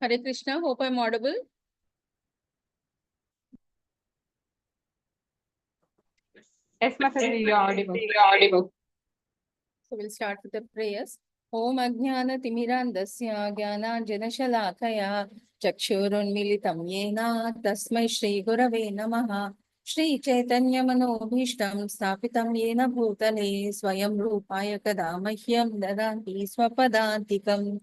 Hare Krishna. Hope I'm audible. Yes, Mataji, you're audible. So we'll start with the prayers. Om Ajnana Timirandasya Jnananjana Shalakaya Chakshurunmilitam Yena Tasmai Shri Gurave Namaha Shri Chaitanya Manobhishtam Stapitam Yena Bhutale Swayam Rupaya Kada Mahyam Dadanti Swapadantikam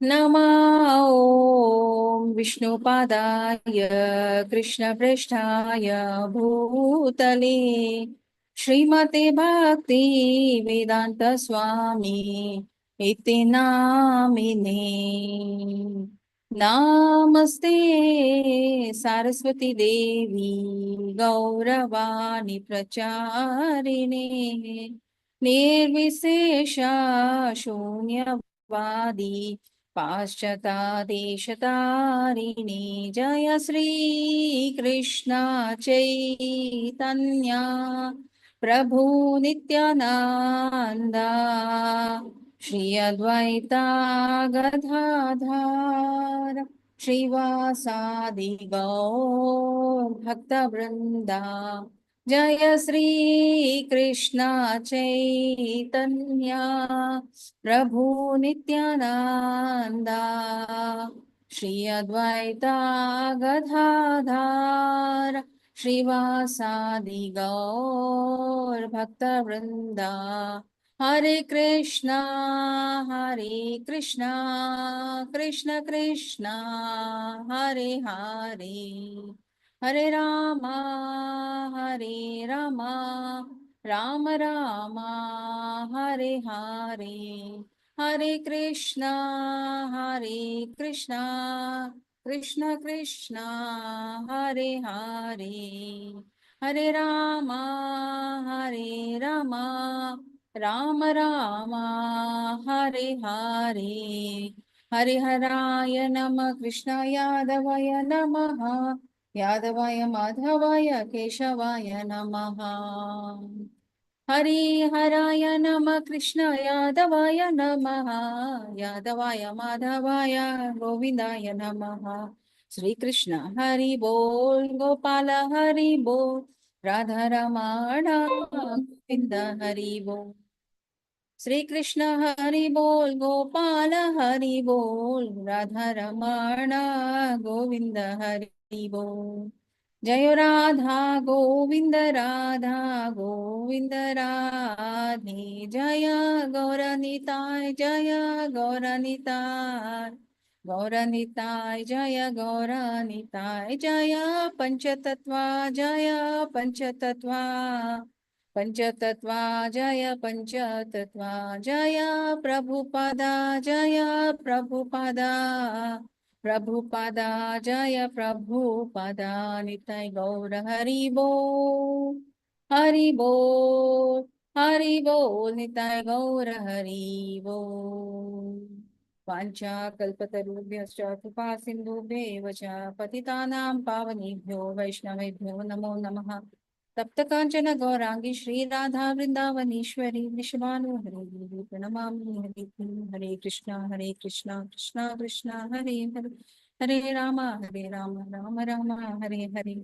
Nama Om Vishnupadaya Krishna Preshthaya Bhutale Srimate Bhakti Vedanta Swami Iti Namine Namaste Saraswati Devi Gauravani Pracharine Nirvisesha Shunyavadi पाश्चादेशतारिणी जय श्री कृष्ण चैतन्य प्रभु नित्यानंदा श्री अद्वैता गदाधर श्रीवासादि गौर भक्तवृंदा जय श्री कृष्ण चैतन्य प्रभु नित्यानंदा श्री अद्वैता गदाधर श्रीवासादि गौर भक्तवृंदा हरे कृष्णा कृष्ण कृष्ण हरे हरे हरे रामा राम राम हरे हरे हरे कृष्णा कृष्ण कृष्ण हरे हरे हरे रामा राम राम हरे हरे हरिहराय नमः कृष्णाय यादवाय नमः यादवाय माधवाय केशवाय नमः हरिहराय नमः कृष्ण यादवाय नमः यादवाय माधवाय गोविंदाय नमः श्री कृष्ण हरि बोल गोपाल हरि बोल राधा रमण गोविंद हरि बोल श्री कृष्ण हरि बोल गोपाल हरि बोल राधा रमण गोविंद हरि बोल जय राधा गोविंद राधे जय गौरनिताय गौरनिताय जय गौरनिताय जय पंचतत्वा पंचतत्वा जय पंचतत्वा जय प्रभुपादा प्रभुपादा जय प्रभुपादा निताय गौर हरि बोल हरि बोल निताय गौर हरि बोल वाञ्छा कल्पतरुभ्यश्च कृपा सिन्धुभ्येव च पतितानां पावनेभ्यो वैष्णवेभ्यो नमो नमः तप्त कांचन गौरांगी श्री राधा वृंदावनेश्वरी वृषभानुहरि देवी प्रणमामि हरे Krishna Krishna Krishna Hare Hare Hare Ram Ram Ram Hare Hare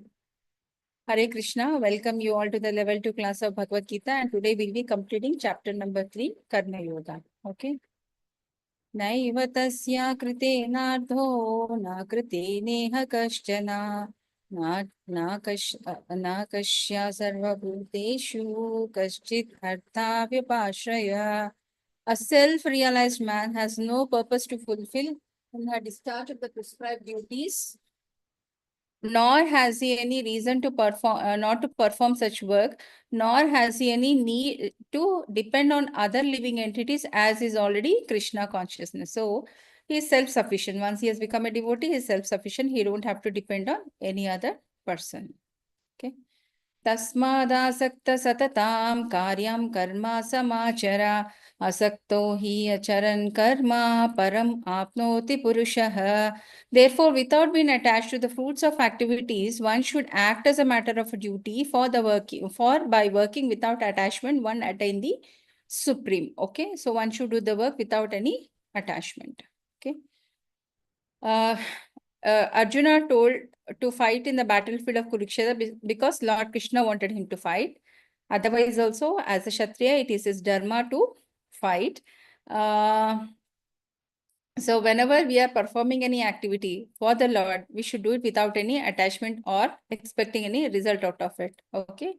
Hare Krishna. Welcome you all to the level 2 class of Bhagavad Gita, and today we'll be completing chapter number 3, Karma Yoga. Okay. नैव तस्या कृतेनार्धो न कृतेनेह कश्चन न कस्या सर्वभूतेषु कश्चित् अर्थाव्यपाश्रय. A self-realized man has no purpose to fulfill in the discharge of the prescribed duties, nor has he any reason to perform not to perform such work, nor has he any need to depend on other living entities, as is already Krishna consciousness. So he is self-sufficient. Once he has become a devotee, he is self-sufficient. He don't have to depend on any other person. Okay. तस्मादासक्त सततां कार्यं कर्म समाचर असक्तो हि अचरन् कर्म परम् आपनोति पुरुषः. Therefore, without being attached to the fruits of activities, one should act as a matter of duty by working without attachment, one attain the supreme. Okay, so one should do the work without any attachment. Okay. uh, Arjuna told to fight in the battlefield of Kurukshetra because Lord Krishna wanted him to fight. Otherwise, also as a Kshatriya, it is his dharma to fight. So whenever we are performing any activity for the Lord, we should do it without any attachment or expecting any result out of it. Okay.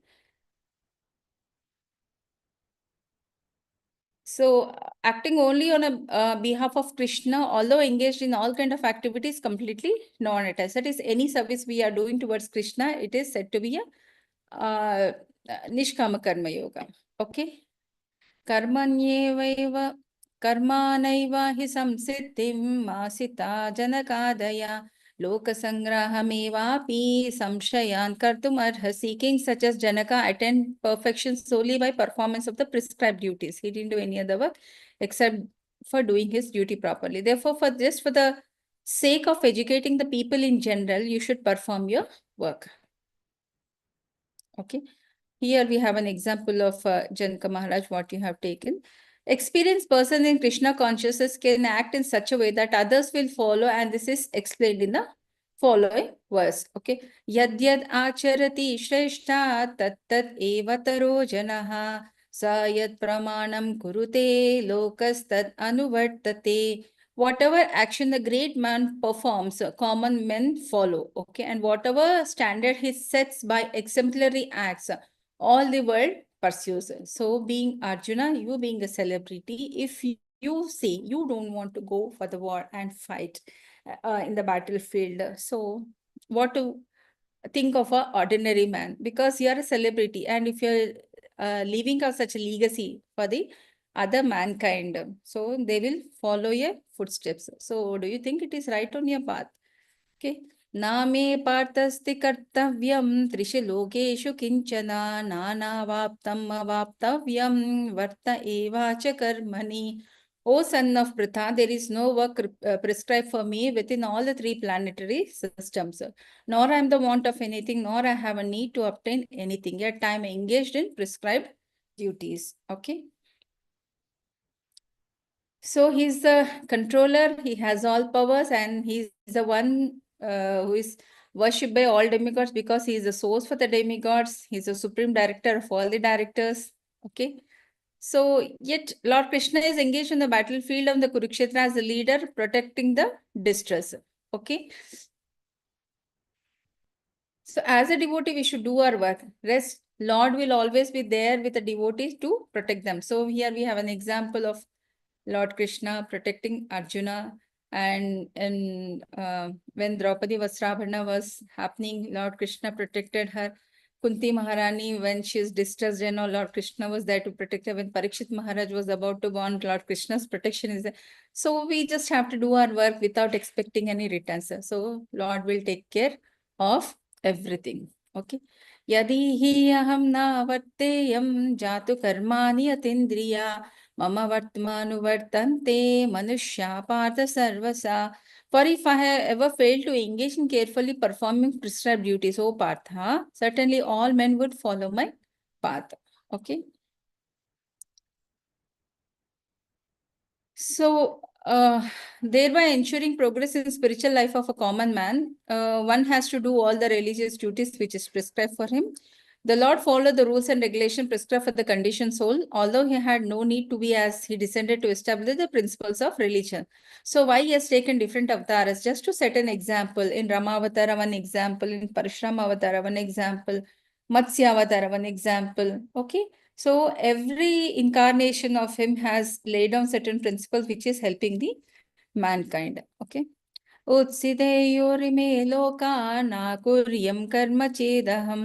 So acting only on a behalf of Krishna, although engaged in all kind of activities, completely non-attached. That is, any service we are doing towards Krishna, it is said to be a Nishkama Karma Yoga. Okay. कर्मण्येवैव कर्माणैव हि संसिद्धिम् आसिता जनकादया लोकसंग्रहमेवापि संशयान् कर्तुमर्हसि. King such as Janaka attained perfection solely by performance of the prescribed duties. He didn't do any other work except for doing his duty properly. Therefore, for the sake of educating the people in general, you should perform your work. Okay. Here we have an example of Janaka Maharaj, what you have taken. Experienced person in Krishna consciousness can act in such a way that others will follow, and this is explained in the following verse. Okay. Yad yad acharati shreshta tat tat eva taro janaha sa yad pramanam kurute lokas tat anuvartate. Whatever action the great man performs, common men follow. Okay. And whatever standard he sets by exemplary acts, all the world pursues. So being Arjuna, you being a celebrity, if you say you don't want to go for the war and fight in the battlefield, so what to think of a ordinary man? Because you are a celebrity, and if you're leaving out such a legacy for the other mankind, so they will follow your footsteps. So do you think it is right on your path? Okay. नामे पार्थस्ति कर्तव्यं त्रिषु लोकेषु किंचन नानावाप्तम् अवाप्तव्यं वर्त एवाच कर्मणि. O son of Pritha, there is no work prescribed for me within all the three planetary systems. Nor I am the want of anything, nor I have a need to obtain anything. Yet I am engaged in prescribed duties. Okay. So he's the controller, he has all powers, and he's the one who is worshipped by all demigods because he is the source for the demigods. He's the supreme director of all the directors. Okay. So yet Lord Krishna is engaged in the battlefield of the Kurukshetra as the leader, protecting the distress. Okay. So as a devotee, we should do our work. Rest, Lord will always be there with the devotees to protect them. So here we have an example of Lord Krishna protecting Arjuna, and when Draupadi Vasrabhana was happening, Lord Krishna protected her. Kunti Maharani, when she is distressed, Lord Krishna was there to protect her. When Parikshit Maharaj was about to born, Lord Krishna's protection is there. So we just have to do our work without expecting any returns. So Lord will take care of everything. Okay. Yadi hi aham na varteyam jatu karmani atindriya मम वर्तमानुवर्तन्ते मनुष्या Partha सर्वसा. For if I have ever failed to engage in carefully performing prescribed duties, O Partha, certainly all men would follow my path. Okay. So, thereby ensuring progress in spiritual life of a common man, one has to do all the religious duties which is prescribed for him. The Lord followed the rules and regulations prescribed for the conditioned soul, although he had no need to be, as he descended to establish the principles of religion. So why he has taken different avatars? Just to set an example, in Ramavatara one example, in Parashurama Avatara one example, Matsya Avatara one example. Okay. So every incarnation of him has laid down certain principles which is helping the mankind. Okay. उत्सितेयोरिमे लोका नाकुर्यं कर्म चेदहं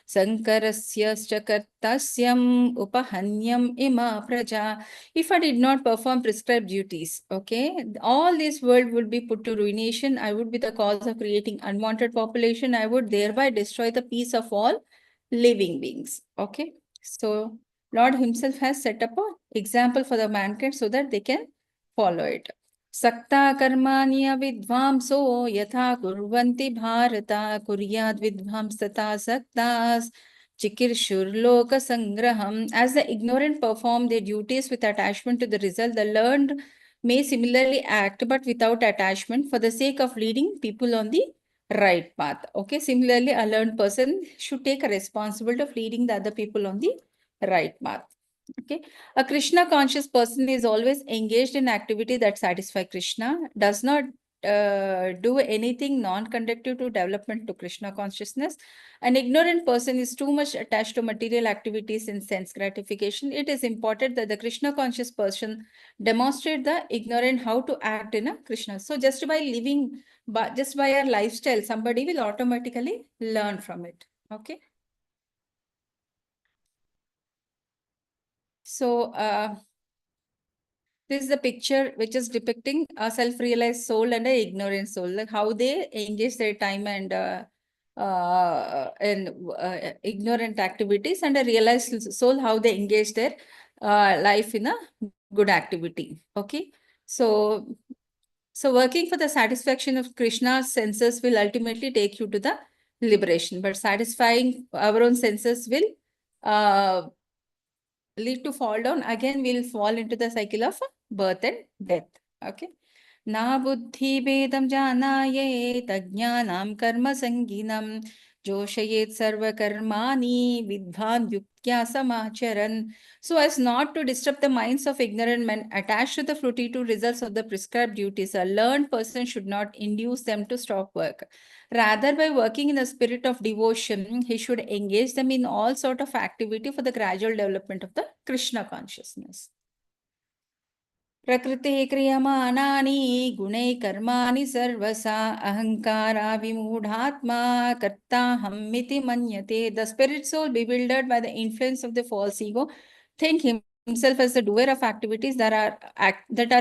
संकरस्यश्च कर्तस्यम् उपहन्यम ima praja. If I did not perform prescribed duties, okay, all this world would be put to ruination. I would be the cause of creating unwanted population. I would thereby destroy the peace of all living beings. Okay. So Lord himself has set up an example for the mankind so that they can follow it. सक्ता कर्माणि विद्वांसो यथा कुर्वन्ति Bharat कुर्याद् विद्वांसता सक्तास् चिकीर्षुर्लोक संग्रहम्. As the ignorant perform their duties with attachment to the result, the learned may similarly act but without attachment for the sake of leading people on the right path. Okay, similarly, a learned person should take a responsibility of leading the other people on the right path. Okay, a Krishna conscious person is always engaged in activity that satisfy Krishna, does not do anything non-conductive to development to Krishna consciousness. An ignorant person is too much attached to material activities and sense gratification. It is important that the Krishna conscious person demonstrate the ignorant how to act in a Krishna. So just by living, but just by our lifestyle, somebody will automatically learn from it. Okay. So this is the picture which is depicting a self-realized soul and a ignorant soul, like how they engage their time and ignorant activities, and a realized soul how they engage their life in a good activity. Okay, so working for the satisfaction of Krishna's senses will ultimately take you to the liberation, but satisfying our own senses will lead to fall down. Again, we'll fall into the cycle of birth and death. Okay. Na buddhi bedam janaye tajnanam karma sanginam joshayet sarva karmani vidhan yuktya samacharan. So as not to disturb the minds of ignorant men attached to the fruitive results of the prescribed duties, a learned person should not induce them to stop work. Rather, by working in the spirit of devotion, he should engage them in all sort of activity for the gradual development of the Krishna consciousness. Prakriti kriyamani gunai karmani sarvasa ahankara vimudhatma karta hammiti manyate. The spirit soul, bewildered by the influence of the false ego, think himself as the doer of activities that are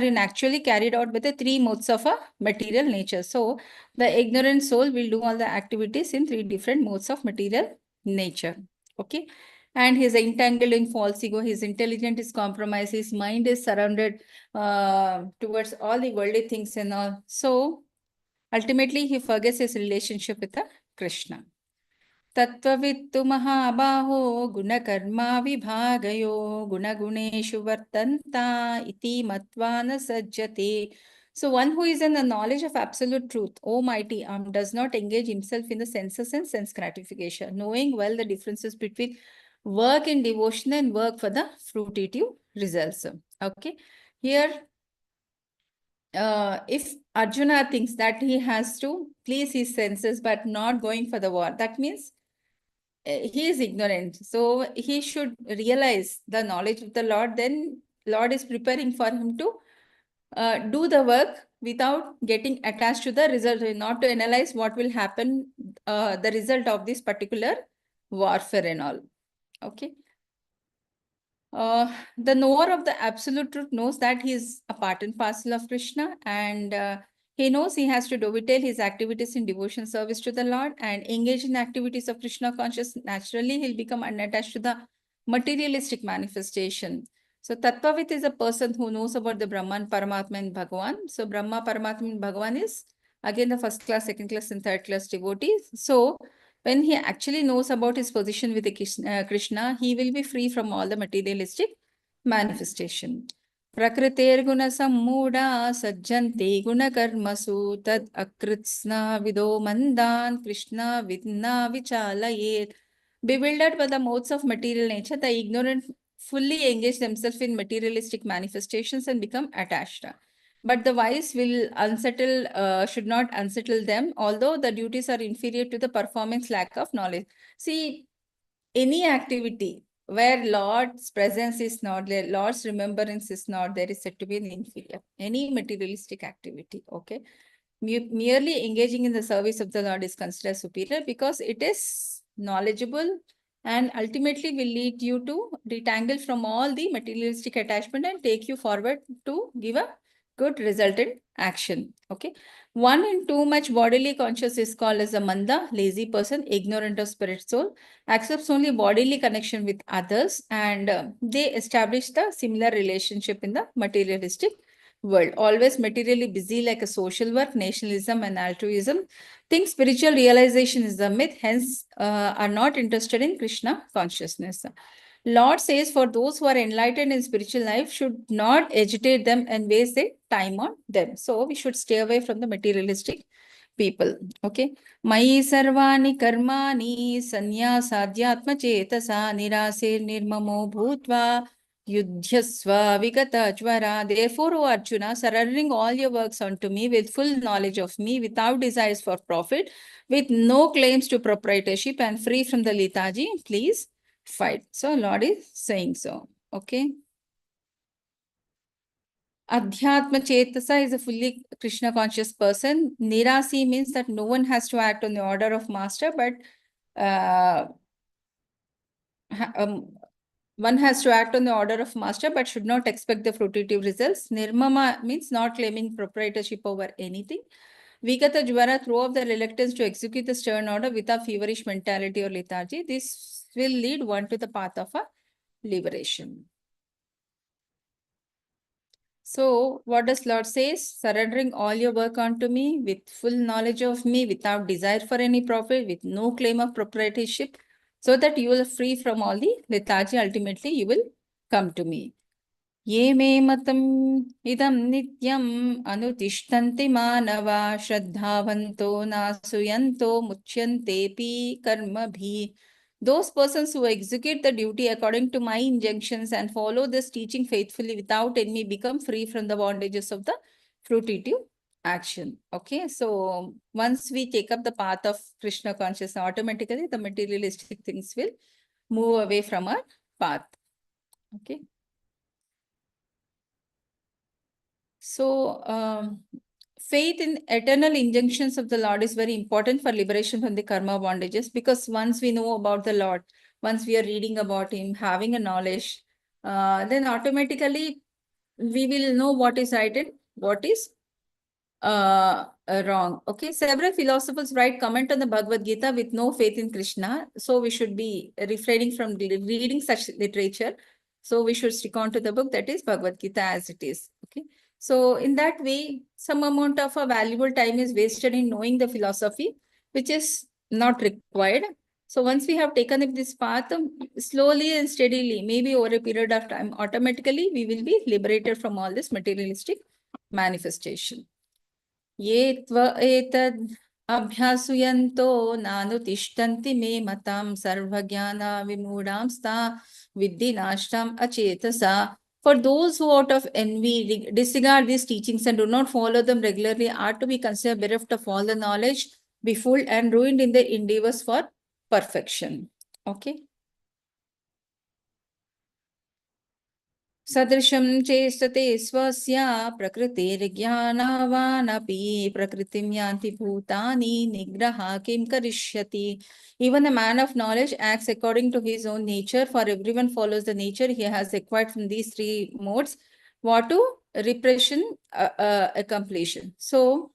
in actually carried out by the three modes of a material nature. So the ignorant soul will do all the activities in three different modes of material nature. Okay. And he is entangled in false ego, his intelligence is compromised, his mind is surrounded towards all the worldly things and all. So ultimately he forgets his relationship with the Krishna. Tattvavittu mahabaho gunakarma vibhagayo gunaguneshu vartanta iti matvana sajjate. So one who is in the knowledge of absolute truth, O mighty arm, does not engage himself in the senses and sense gratification, knowing well the differences between work in devotion and work for the fruitive results. Okay. Here, if Arjuna thinks that he has to please his senses but not going for the war, that means he is ignorant. So he should realize the knowledge of the Lord. Then Lord is preparing for him to do the work without getting attached to the result, not to analyze what will happen, the result of this particular warfare and all. Okay. The knower of the absolute truth knows that he is a part and parcel of Krishna, and he knows he has to dovetail his activities in devotion service to the Lord and engage in activities of Krishna consciousness. Naturally, he'll become unattached to the materialistic manifestation. So Tattvavit is a person who knows about the Brahman, Paramatma and Bhagavan. So Brahma, Paramatma and Bhagavan is again the first class, second class and third class devotees. So when he actually knows about his position with the Krishna, he will be free from all the materialistic manifestation. Prakritir guna sammuda sajjante guna karmasu tad akritsna vido mandan Krishna vidna vichalayet. Bewildered by the modes of material nature, the ignorant fully engage themselves in materialistic manifestations and become attached. But the wise will should not unsettle them, although the duties are inferior to the performance lack of knowledge. See, any activity where Lord's presence is not there, Lord's remembrance is not there, is said to be an inferior. Any materialistic activity, okay? Merely engaging in the service of the Lord is considered superior because it is knowledgeable and ultimately will lead you to detangle from all the materialistic attachment and take you forward to give a good resultant action. Okay. One in too much bodily conscious is called as a manda, lazy person, ignorant of spirit soul, accepts only bodily connection with others, and they establish the similar relationship in the materialistic world. Always materially busy like a social work, nationalism and altruism. Think spiritual realization is a myth, hence are not interested in Krishna consciousness. Lord says for those who are enlightened in spiritual life should not agitate them and waste their time on them. So we should stay away from the materialistic people. Okay. Mayi sarvani karmani sanyasadhyatma chetasa nirase nirmamo bhutva yudhyasva vigata jvara. Therefore, O Arjuna, surrendering all your works unto me with full knowledge of me, without desires for profit, with no claims to proprietorship and free from the lethargy, please fight. So Lord is saying so. Okay. Adhyatma Chetasa is a fully Krishna conscious person. Nirasi means that no one has to act on the order of master, but one has to act on the order of master, but should not expect the fruitive results. Nirmama means not claiming proprietorship over anything. Vigata Jvara, throw off the reluctance to execute the stern order with a feverish mentality or lethargy. This will lead one to the path of a liberation. So what does Lord says? Surrendering all your work unto me with full knowledge of me, without desire for any profit, with no claim of proprietorship, so that you will free from all the lethargy. Ultimately, you will come to me. Ye me matam idam nityam anutishtanti manava shraddhavanto nasuyanto muchyante karma bhi. Those persons who execute the duty according to my injunctions and follow this teaching faithfully without envy become free from the bondages of the fruitive action. Okay, so once we take up the path of Krishna consciousness, automatically the materialistic things will move away from our path. Okay. So, faith in eternal injunctions of the Lord is very important for liberation from the karma bondages, because once we know about the Lord, once we are reading about Him, having a knowledge, then automatically we will know what is right and what is wrong. Okay, several philosophers write comment on the Bhagavad Gita with no faith in Krishna. So we should be refraining from reading such literature. So we should stick on to the book, that is Bhagavad Gita as it is. Okay. So in that way, some amount of a valuable time is wasted in knowing the philosophy, which is not required. So once we have taken up this path, slowly and steadily, maybe over a period of time, automatically we will be liberated from all this materialistic manifestation. Ye tva etad abhyasuyanto nanutishthanti me matam sarvajnana vimudamsta viddhinashtam achetasa. For those who out of envy disregard these teachings and do not follow them regularly are to be considered bereft of all the knowledge, befooled and ruined in their endeavors for perfection. Okay. सदृशं चेष्टते स्वस्य प्रकृतिर्ज्ञानवानपि प्रकृतिं यान्ति भूतानि निग्रहः किं करिष्यति. Even a man of knowledge acts according to his own nature, for everyone follows the nature he has acquired from these three modes. What to repression, completion. So,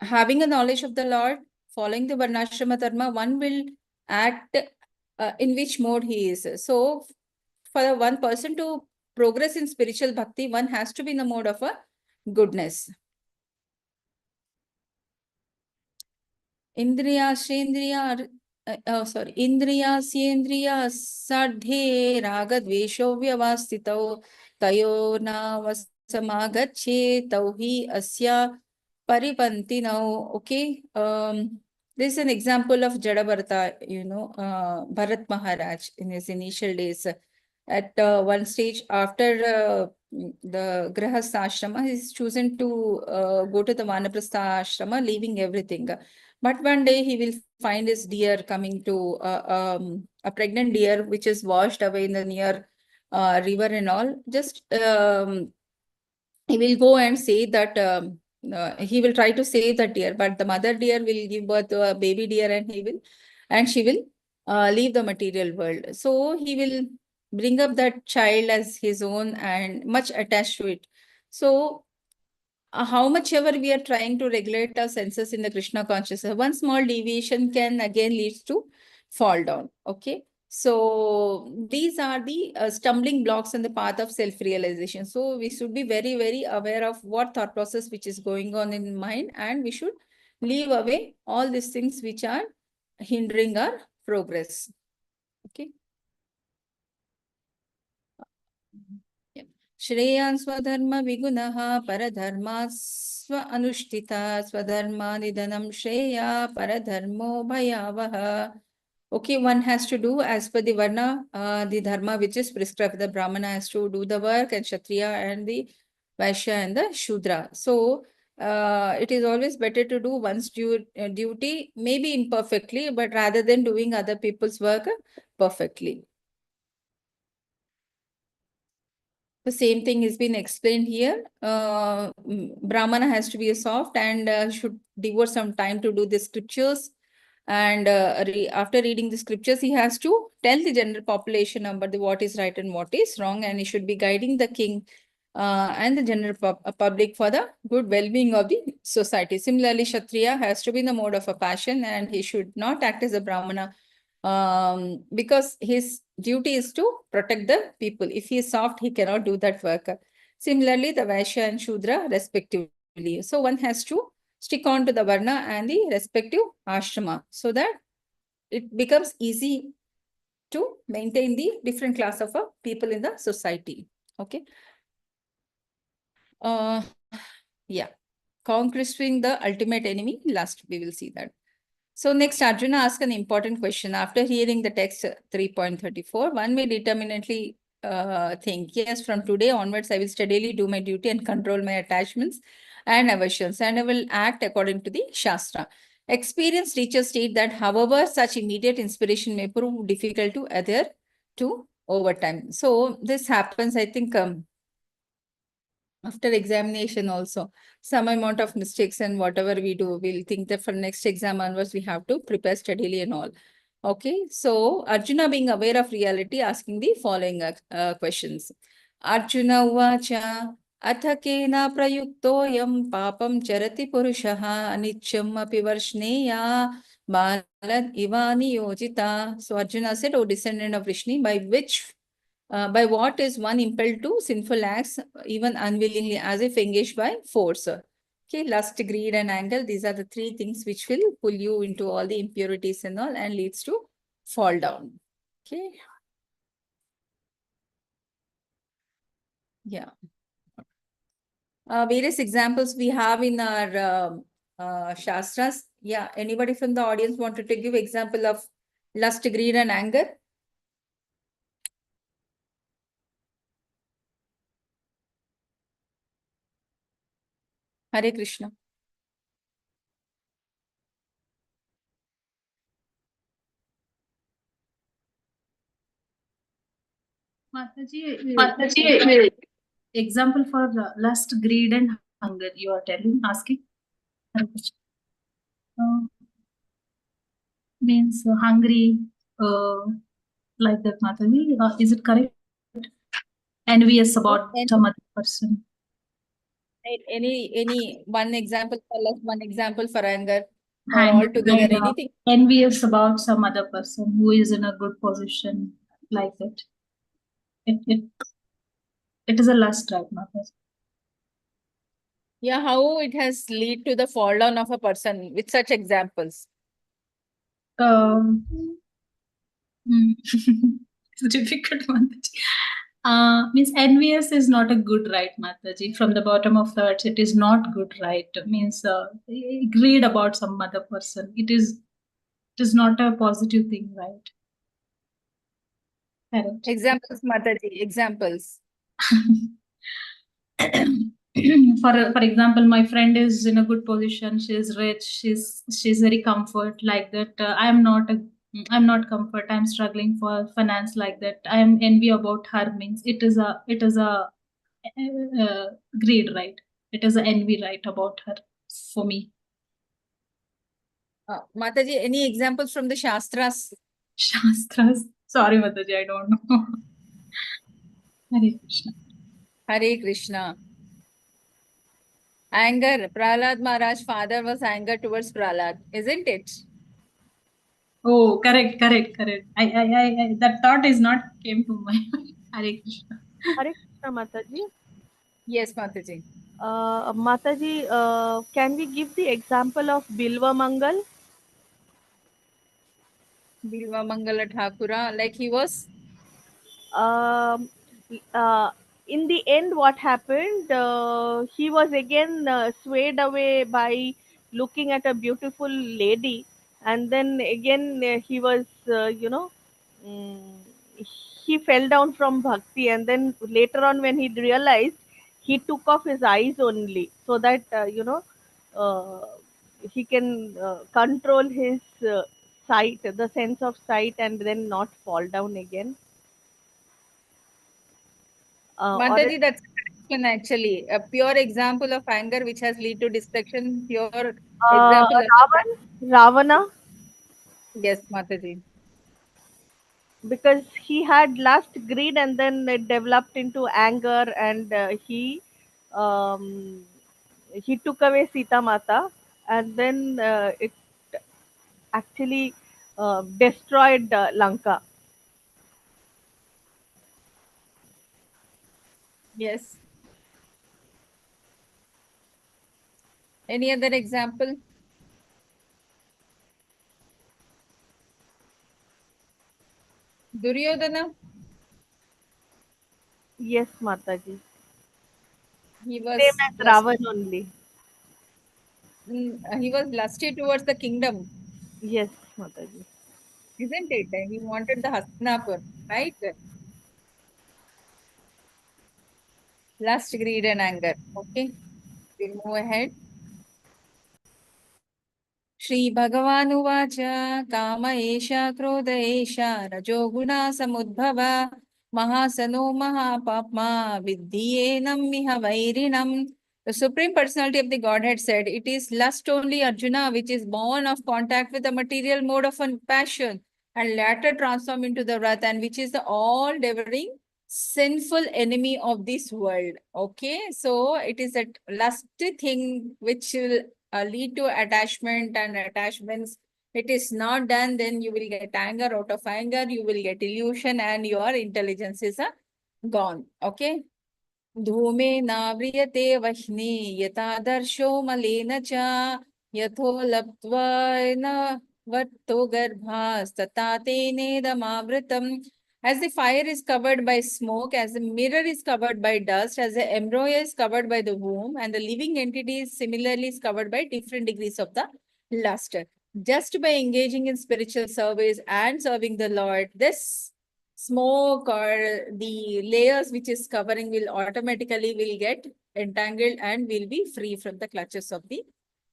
having a knowledge of the Lord, following the Varnashrama Dharma, one will act in which mode he is. So, for one person to progress in spiritual bhakti, one has to be in the mode of a goodness. Indriya Indriya Sadhe Raga Dvesho Vyavastitau Tayo Na Vasamagache Tauhi Asya Paripanti. Now, okay, this is an example of Jadabharata, Bharat Maharaj in his initial days. At one stage, after the Grahastha Ashrama, he's chosen to go to the Vanaprastha Ashrama, leaving everything. But one day he will find his deer coming to a pregnant deer, which is washed away in the near river and all. Just he will go and say that he will try to save the deer, but the mother deer will give birth to a baby deer, and she will leave the material world. So he will bring up that child as his own and much attached to it. So how much ever we are trying to regulate our senses in the Krishna consciousness, one small deviation can again lead to fall down. Okay. So these are the stumbling blocks in the path of self-realization. So we should be very, very aware of what thought process which is going on in mind, and we should leave away all these things which are hindering our progress. Okay. Yeah. Shreyan swadharma vigunaha paradharma swa swadharma nidanam shreya paradharmo bhayavaha. Okay, one has to do as per the varna, the dharma which is prescribed. The Brahmana has to do the work, and Kshatriya and the Vaishya and the Shudra. So it is always better to do one's duty, maybe imperfectly, but rather than doing other people's work perfectly. The same thing has been explained here. Brahmana has to be a soft and should devote some time to do the scriptures. And after reading the scriptures, he has to tell the general population about what is right and what is wrong, and he should be guiding the king and the general public for the good well-being of the society. Similarly, Kshatriya has to be in the mode of a passion, and he should not act as a Brahmana because his duty is to protect the people. If he is soft, he cannot do that work. Similarly, the Vaishya and Shudra respectively. So one has to stick on to the Varna and the respective ashrama so that it becomes easy to maintain the different class of people in the society. Okay. Yeah. Conquering the ultimate enemy. Last, we will see that. So next, Arjuna asked an important question. After hearing the text 3.34, one may determinately think, yes, from today onwards, I will steadily do my duty and control my attachments and aversions, and I will act according to the Shastra. Experienced teachers state that, however, such immediate inspiration may prove difficult to adhere to over time. So this happens, I think, after examination also, some amount of mistakes, and whatever we do, we'll think that for next exam onwards, we have to prepare steadily and all. Okay, so Arjuna, being aware of reality, asking the following questions. Arjuna uvacha atha kena prayuktoyam papam charati purushaha anityam api varshneya balad ivani yojita. So Arjuna said, O descendant of Vrishni, by what is one impelled to sinful acts, even unwillingly, as if engaged by force? Okay, lust, greed, and anger, these are the three things which will pull you into all the impurities and all and leads to fall down. Okay. Yeah. Various examples we have in our Shastras. Yeah, anybody from the audience wanted to give example of lust, greed, and anger? Hare Krishna. Mataji, example for lust, greed, and hunger. You are asking. Means hungry, like that, Mataji. Is it correct? Envious about some other person. Any one example for lust, one example for anger, or all together, anything? Envious about some other person who is in a good position, like that. It is a lust, right, Mataji? Yeah, how it has lead to the fall down of a person with such examples? It's a difficult one. Means envious is not a good right, Mataji. From the bottom of the heart, it is not good right. Means greed about some other person. It is not a positive thing, right? Correct. Examples, Mataji, examples. For example, my friend is in a good position. She is rich. She's very comfort, like that. I'm not comfort. I'm struggling for finance, like that. I am envy about her. Means it is a greed, right? It is a envy, right, about her for me. Mataji, any examples from the Shastras? Shastras. Sorry, Mataji, I don't know. Hare Krishna. Hare Krishna. Anger. Prahlad Maharaj father was anger towards Prahlad, isn't it? Oh, correct. I that thought is not came to my mind. Hare Krishna. Hare Krishna, Mataji. Yes, Mataji. Mataji, can we give the example of Bilva Mangal? Bilva Mangala Thakura, like he was. Um, uh, in the end, what happened? He was again swayed away by looking at a beautiful lady, and then again he was, mm, he fell down from bhakti, and then later on, when he realized, he took off his eyes only so that uh, he can control his sight, the sense of sight, and then not fall down again. Or Mataji, that's a correct one actually. A pure example of anger which has lead to destruction. Pure example of that. Ravana, Yes, Mataji. because he had lust, greed, and then it developed into anger, and um, he took away Sita Mata, and then it actually destroyed Lanka. Yes. Any other example? Duryodhana, Yes, Mataji. he Same was as lust, Ravan only. he was lusty towards the kingdom, Yes, Mataji. isn't it? He wanted the Hastinapur, right? Lust, greed, and anger. Okay, we'll move ahead. श्रीभगवानुवाच काम एष क्रोध एष रजोगुणा समुद्भव महासनो महापाप्मा विद्धि मिह वैरिणम्. The Supreme Personality of the Godhead said, it is lust only, Arjuna, which is born of contact with the material mode of passion and later transformed into the wrath, and which is the all-devouring sinful enemy of this world. Okay, so it is a lusty thing which will lead to attachment and attachments. It is not done, then you will get anger. Out of anger, you will get illusion and your intelligence is gone. Okay. धूमे नाव्रियते वह्नि यथादर्शो मलेन च यथो लब्ध्वेन वत्तो गर्भास्तथा तेनेदमावृतम्. As the fire is covered by smoke, as the mirror is covered by dust, as the embryo is covered by the womb, and the living entity is similarly is covered by different degrees of the luster. Just by engaging in spiritual service and serving the Lord, this smoke or the layers which is covering will automatically will get entangled and will be free from the clutches of the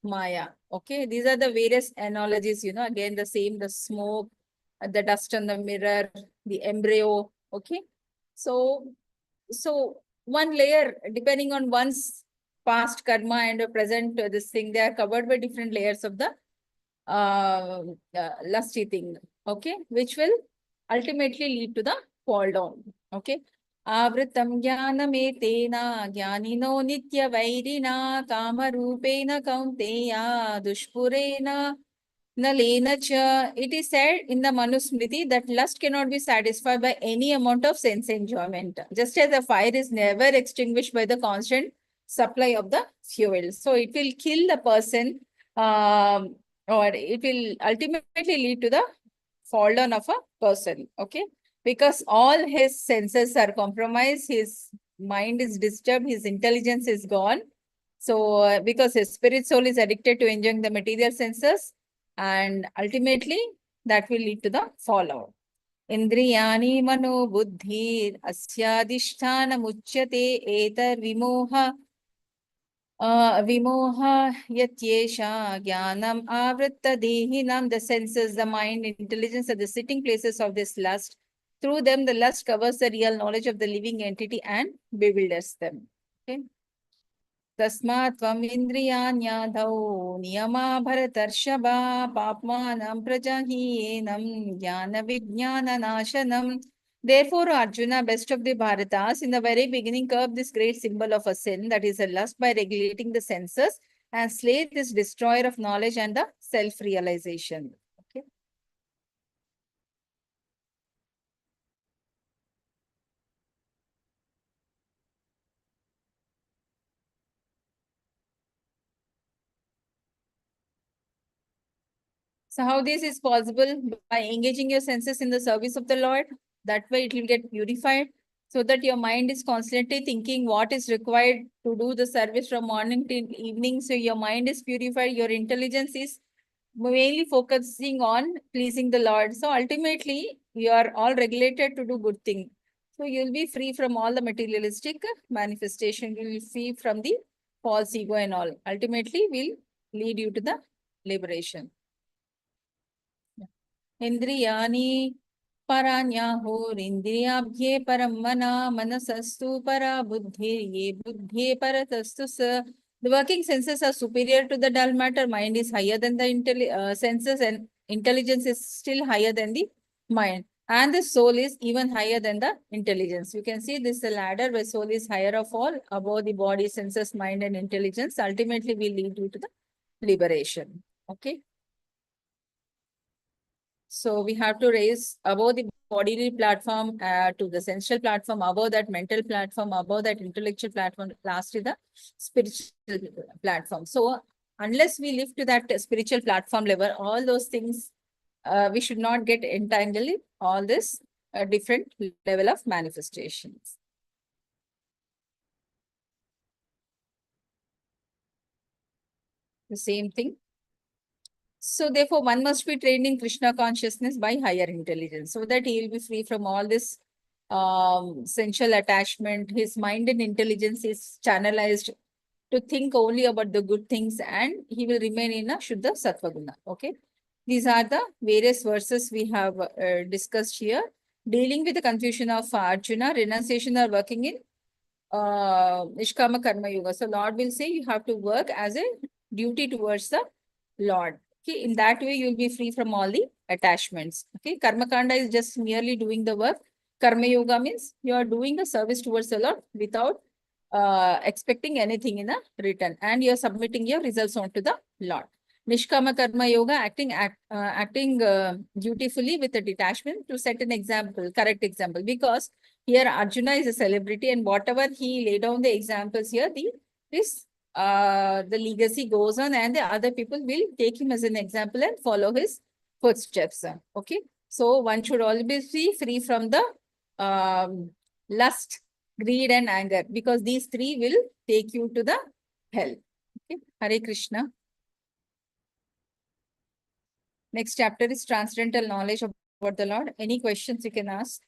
Maya. Okay, these are the various analogies, again the same, the smoke, the dust on the mirror, the embryo. Okay, so one layer, depending on one's past karma and present this thing, they are covered by different layers of the lusty thing. Okay, which will ultimately lead to the fall down. Okay. Avritam jnanametena jnanino nitya vairina kamarupena kaunteya dushpurena nalena cha. It is said in the Manusmriti that lust cannot be satisfied by any amount of sense enjoyment. Just as the fire is never extinguished by the constant supply of the fuel. So it will kill the person, or it will ultimately lead to the fall down of a person. Okay, because all his senses are compromised, his mind is disturbed, his intelligence is gone. So because his spirit soul is addicted to enjoying the material senses, and ultimately that will lead to the fallout. Indriyani mano buddhi asyadishthana muchyate etar vimoha vimoha yatyesha jnanam avritta dehinam. The senses, the mind, intelligence are the sitting places of this lust. Through them, the lust covers the real knowledge of the living entity and bewilders them. Okay. तस्मात् त्वम् इन्द्रियाण्याधौ नियमा भरतर्षभ पाप्मानं प्रजहीयेनं ज्ञानविज्ञाननाशनम्. Therefore, Arjuna, best of the Bharatas, in the very beginning curb this great symbol of a sin, that is a lust, by regulating the senses and slay this destroyer of knowledge and the self-realization. Okay. So how this is possible? By engaging your senses in the service of the Lord. That way it will get purified, so that your mind is constantly thinking what is required to do the service from morning till evening. So your mind is purified, your intelligence is mainly focusing on pleasing the Lord. So ultimately, you are all regulated to do good thing. So you'll be free from all the materialistic manifestation. You will be free from the false ego and all. Ultimately, will lead you to the liberation. इंद्रियाणि पराण्याहुरिन्द्रियाभ्ये परं मना मनसस्तु परा बुद्धिर्ये बुद्धे परतस्तु स. The working senses are superior to the dull matter. Mind is higher than the senses, and intelligence is still higher than the mind. And the soul is even higher than the intelligence. You can see this is a ladder where soul is higher of all, above the body, senses, mind, and intelligence. Ultimately, will lead you to the liberation. Okay. So we have to raise above the bodily platform to the sensual platform, above that mental platform, above that intellectual platform, lastly the spiritual platform. So unless we live to that spiritual platform level, all those things, we should not get entangled in all this different level of manifestations. The same thing. So therefore, one must be trained in Krishna consciousness by higher intelligence, so that he will be free from all this sensual attachment. His mind and intelligence is channelized to think only about the good things, and he will remain in a Shuddha Sattva Guna. Okay. These are the various verses we have discussed here. Dealing with the confusion of Arjuna, renunciation or working in Nishkama Karma Yoga. So Lord will say you have to work as a duty towards the Lord. Okay, in that way you will be free from all the attachments. Okay, Karma Kanda is just merely doing the work. Karma Yoga means you are doing a service towards the Lord without expecting anything in a return, and you are submitting your results onto the Lord. Nishkama Karma Yoga, acting dutifully with a detachment to set an example, correct example, because here Arjuna is a celebrity, and whatever he laid down the examples here, the legacy goes on, and the other people will take him as an example and follow his footsteps. Okay, so one should always be free from the lust, greed, and anger, because these three will take you to the hell. Okay, Hare Krishna. Next chapter is transcendental knowledge about the Lord. Any questions you can ask?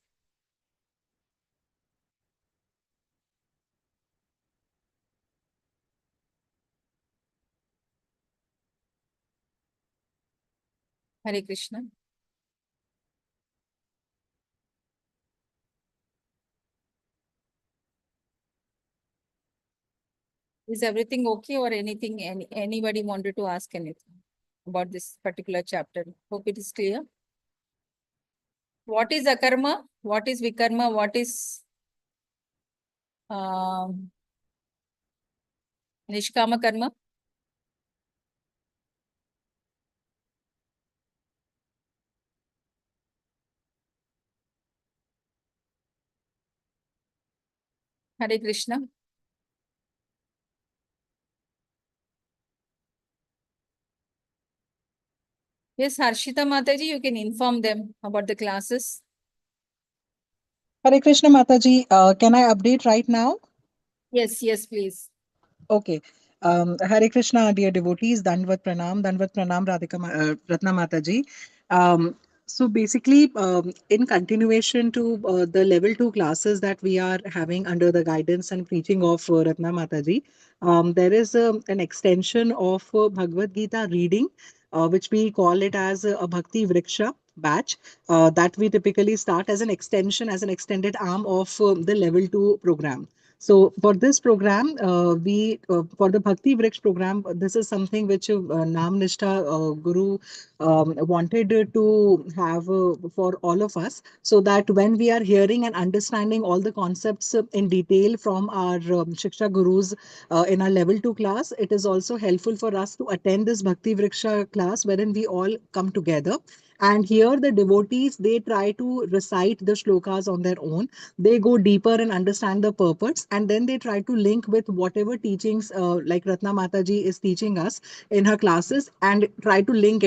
Hare Krishna. Is everything okay, or anything, anybody wanted to ask anything about this particular chapter? Hope it is clear. What is akarma? What is vikarma? What is nishkama karma? Hare Krishna. Yes, Harshita Mataji, you can inform them about the classes. Hare Krishna Mataji, can I update right now? Yes, yes, please. Okay. Hare Krishna, dear devotees, Dandvat Pranam, Ratna Mataji. So basically, in continuation to the level 2 classes that we are having under the guidance and preaching of Ratna Mataji, there is an extension of Bhagavad Gita reading, which we call it as a Bhakti Vriksha batch, that we typically start as an extension, as an extended arm of the level 2 program. So for this program, we for the Bhakti Vriksh program, this is something which Nam Nishtha Guru wanted to have for all of us, so that when we are hearing and understanding all the concepts in detail from our Shiksha Gurus in our level 2 class, it is also helpful for us to attend this Bhakti Vriksha class, wherein we all come together. And here the devotees, they try to recite the shlokas on their own. They go deeper and understand the purpose, and then they try to link with whatever teachings like Ratna Mataji is teaching us in her classes, and try to link